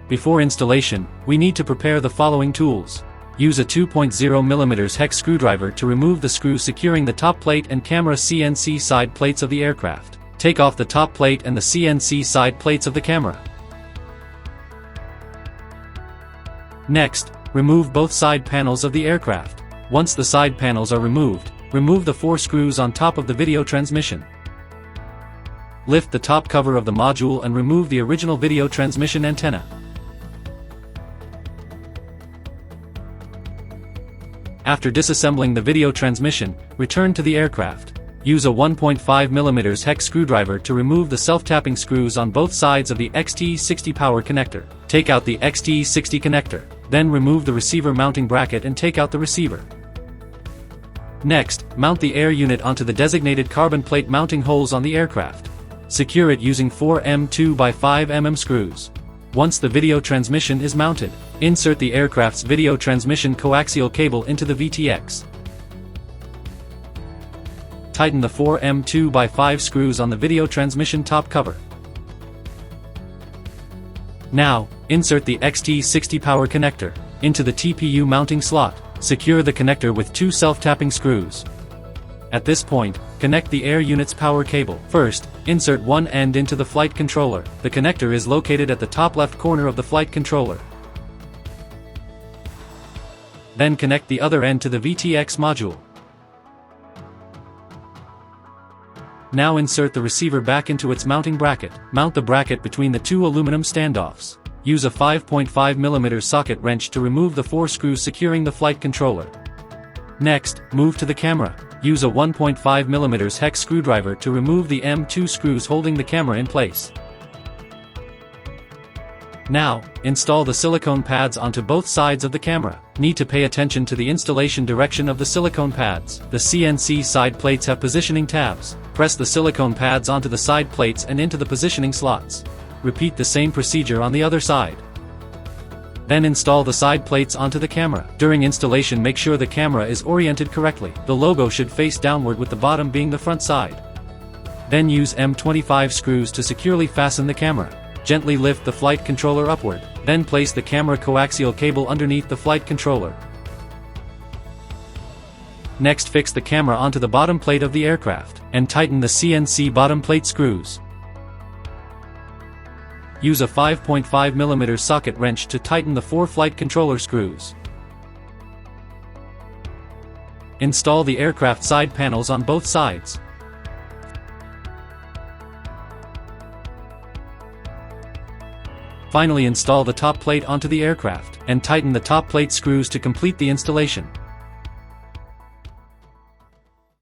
Before installation, we need to prepare the following tools. Use a 2.0mm hex screwdriver to remove the screw securing the top plate and camera CNC side plates of the aircraft. Take off the top plate and the CNC side plates of the camera. Next, remove both side panels of the aircraft. Once the side panels are removed, remove the 4 screws on top of the video transmission. Lift the top cover of the module and remove the original video transmission antenna. After disassembling the video transmission, return to the aircraft. Use a 1.5mm hex screwdriver to remove the self-tapping screws on both sides of the XT60 power connector. Take out the XT60 connector, then remove the receiver mounting bracket and take out the receiver. Next, mount the air unit onto the designated carbon plate mounting holes on the aircraft. Secure it using 4 2x5mm screws. Once the video transmission is mounted, insert the aircraft's video transmission coaxial cable into the VTX. Tighten the 4 2x5 screws on the video transmission top cover. Now, insert the XT60 power connector into the TPU mounting slot. Secure the connector with 2 self-tapping screws. At this point, connect the air unit's power cable. First, insert one end into the flight controller. The connector is located at the top left corner of the flight controller. Then connect the other end to the VTX module. Now insert the receiver back into its mounting bracket. Mount the bracket between the 2 aluminum standoffs. Use a 5.5mm socket wrench to remove the 4 screws securing the flight controller. Next, move to the camera. Use a 1.5mm hex screwdriver to remove the M2 screws holding the camera in place. Now, install the silicone pads onto both sides of the camera. Need to pay attention to the installation direction of the silicone pads. The CNC side plates have positioning tabs. Press the silicone pads onto the side plates and into the positioning slots. Repeat the same procedure on the other side. Then install the side plates onto the camera. During installation, make sure the camera is oriented correctly. The logo should face downward with the bottom being the front side. Then use M25 screws to securely fasten the camera. Gently lift the flight controller upward. Then place the camera coaxial cable underneath the flight controller. Next, fix the camera onto the bottom plate of the aircraft, and tighten the CNC bottom plate screws. Use a 5.5mm socket wrench to tighten the 4 flight controller screws. Install the aircraft side panels on both sides. Finally, install the top plate onto the aircraft, and tighten the top plate screws to complete the installation.